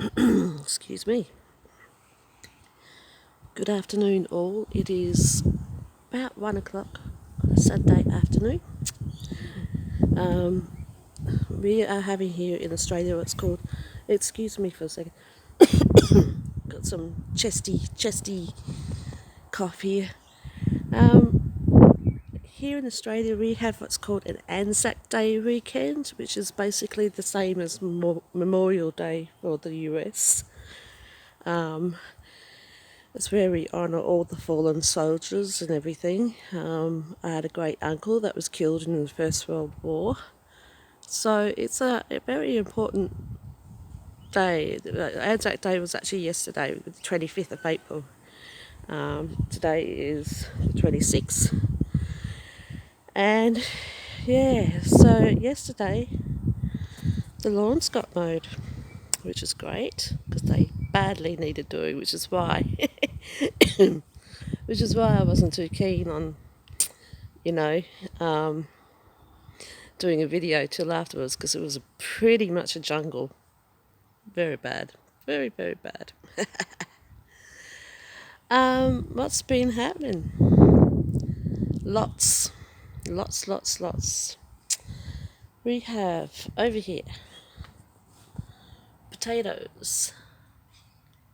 Excuse me. Good afternoon, all. It is about 1 o'clock on a Saturday afternoon. We are having here in Australia what's called, excuse me for a second, got some chesty cough here. Here in Australia we have what's called an Anzac Day weekend, which is basically the same as Memorial Day for the US. It's where we honour all the fallen soldiers and everything. I had a great uncle that was killed in the First World War. So it's a very important day. Anzac Day was actually yesterday, the 25th of April. Today is the 26th. And yeah, so yesterday the lawns got mowed, which is great because they badly needed doing, which is why I wasn't too keen on, you know, doing a video till afterwards because it was pretty much a jungle. Very bad. Very, very bad. What's been happening? Lots. Lots. We have over here potatoes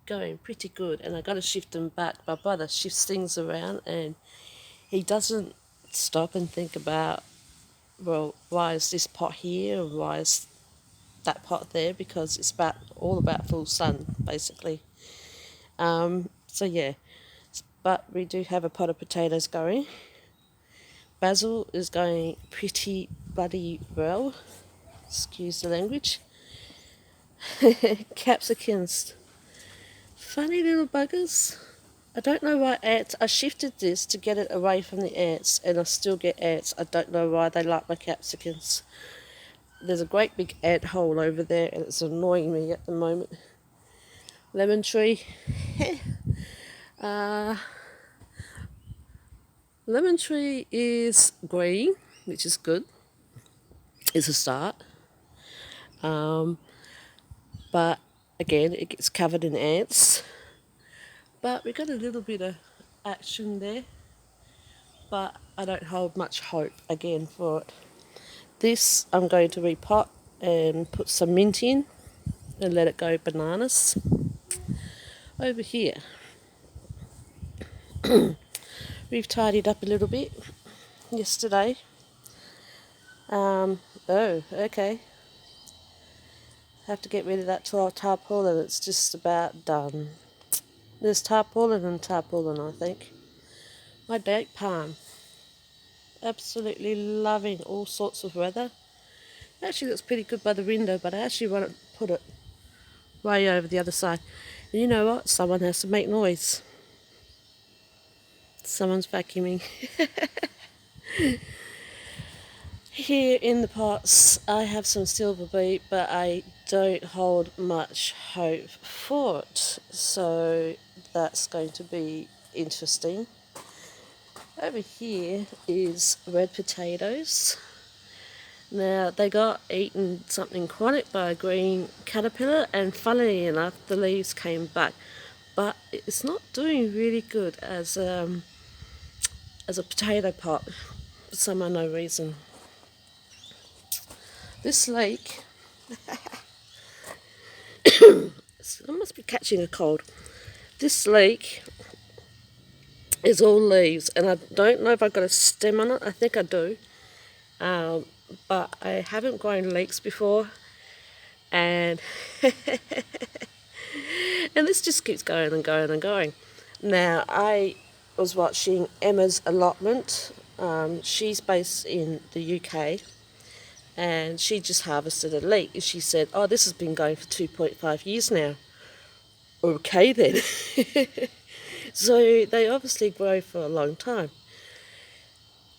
going pretty good, and I got to shift them back. My brother shifts things around and he doesn't stop and think about, well, why is this pot here and why is that pot there, because it's all about full sun basically. So yeah, but we do have a pot of potatoes going. Basil is going pretty bloody well, excuse the language. Capsicums, funny little buggers. I don't know why ants. I shifted this to get it away from the ants and I still get ants. I don't know why they like my capsicums. There's a great big ant hole over there and it's annoying me at the moment. Lemon tree. Lemon tree is green, which is good. It's a start. But again, it gets covered in ants. But we got a little bit of action there. But I don't hold much hope again for it. This I'm going to repot and put some mint in and let it go bananas. Over here, we've tidied up a little bit yesterday. Oh, okay. Have to get rid of that tarpaulin. It's just about done. There's tarpaulin and tarpaulin, I think. My date palm. Absolutely loving all sorts of weather. Actually looks pretty good by the window, but I actually want to put it way over the other side. And you know what? Someone has to make noise. Someone's vacuuming. Here in the pots, I have some silver beet, but I don't hold much hope for it. So that's going to be interesting. Over here is red potatoes. Now, they got eaten something chronic by a green caterpillar, and funnily enough, the leaves came back. But it's not doing really good as a potato pot for some unknown reason. This lake, I must be catching a cold. This lake is all leaves, and I don't know if I've got a stem on it. I think I do. But I haven't grown leeks before, and and this just keeps going and going and going. Now, I was watching Emma's allotment. She's based in the UK, and she just harvested a leek. She said, "Oh, this has been going for 2.5 years now." Okay then. So they obviously grow for a long time.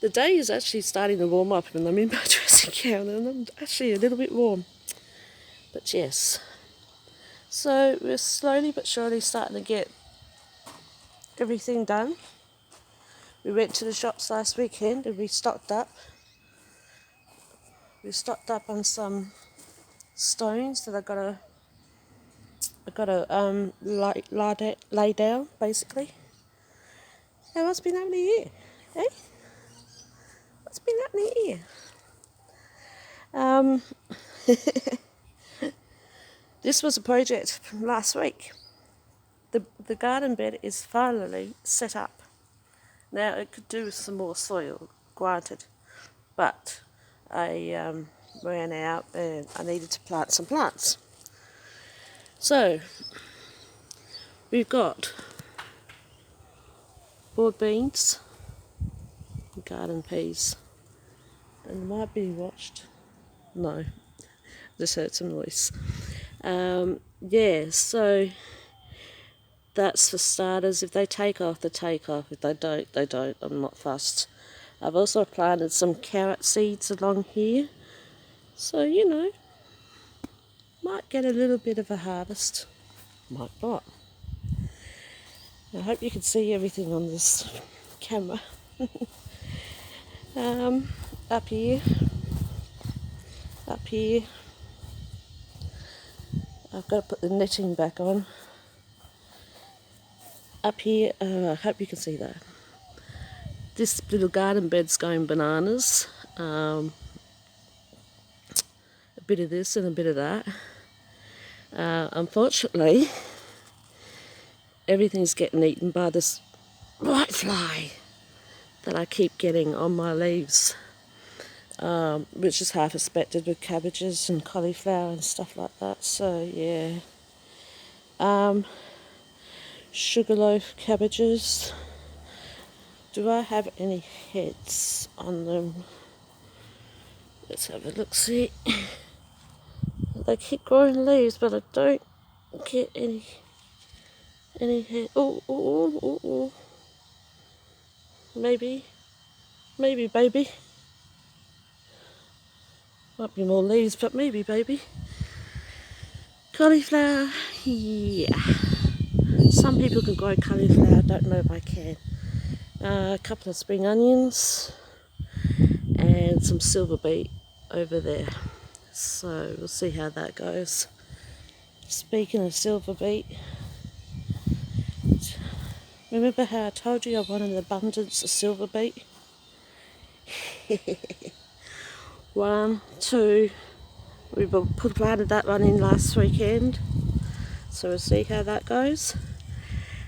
The day is actually starting to warm up and I'm in my dressing gown and I'm actually a little bit warm. But yes. So we're slowly but surely starting to get everything done. We went to the shops last weekend and we stocked up. We stocked up on some stones that I've got to I've got to lay down, basically. Now, what's been happening here? Eh? What's been happening here? This was a project from last week. The garden bed is finally set up. Now, it could do with some more soil, granted, but I ran out and I needed to plant some plants. So, we've got board beans, garden peas, and it might be watched. No, just heard some noise. Yeah, so that's for starters. If they take off, they take off. If they don't, they don't. I'm not fussed. I've also planted some carrot seeds along here. So, you know, might get a little bit of a harvest. Might not. I hope you can see everything on this camera. Up here. I've got to put the netting back on. Up here, I hope you can see that. This little garden bed's going bananas. A bit of this and a bit of that. Unfortunately, everything's getting eaten by this whitefly that I keep getting on my leaves, which is half expected with cabbages and cauliflower and stuff like that. So yeah, sugarloaf cabbages. Do I have any heads on them? Let's have a look. See, they keep growing leaves, but I don't get any head. Oh. Maybe, baby. Might be more leaves, but maybe, baby. Cauliflower, yeah. Some people can grow cauliflower, don't know if I can. A couple of spring onions and some silver beet over there. So we'll see how that goes. Speaking of silver beet, remember how I told you I wanted an abundance of silver beet? 1, 2, we planted that one in last weekend. So we'll see how that goes.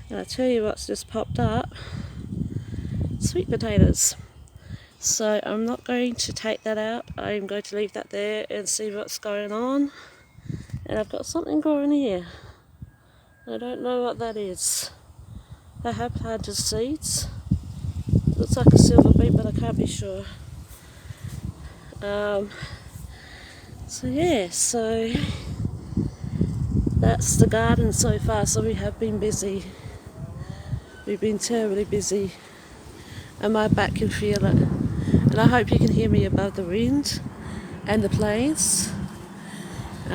And I'll tell you what's just popped up. Sweet potatoes. So I'm not going to take that out. I'm going to leave that there and see what's going on. And I've got something growing here. I don't know what that is. I have planted seeds. Looks like a silver beet, but I can't be sure. So yeah, so that's the garden so far. So we have been busy. We've been terribly busy. And my back can feel it. And I hope you can hear me above the wind and the planes. We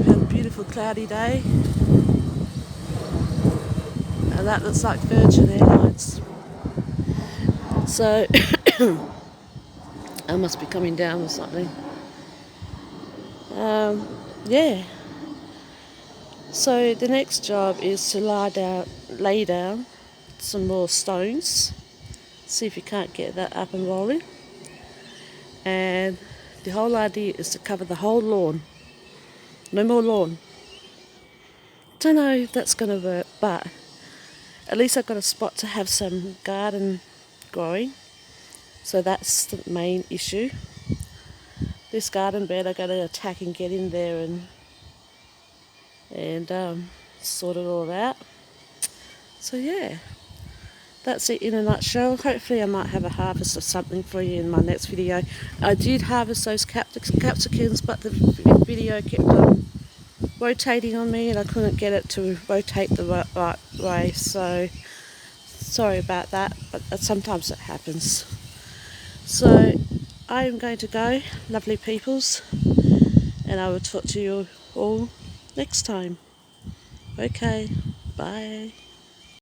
had a beautiful cloudy day. And that looks like Virgin Airlines. So I must be coming down with something. Yeah. So the next job is to lay down some more stones. See if you can't get that up and rolling. And the whole idea is to cover the whole lawn. No more lawn. Don't know if that's going to work, but at least I've got a spot to have some garden growing. So that's the main issue. This garden bed I've got to attack and get in there and sort it all out. So yeah, that's it in a nutshell. Hopefully I might have a harvest of something for you in my next video. I did harvest those capsicums, but the video kept on rotating on me and I couldn't get it to rotate the right way. So sorry about that, but sometimes it happens. So I am going to go, lovely peoples, and I will talk to you all next time. Okay, bye.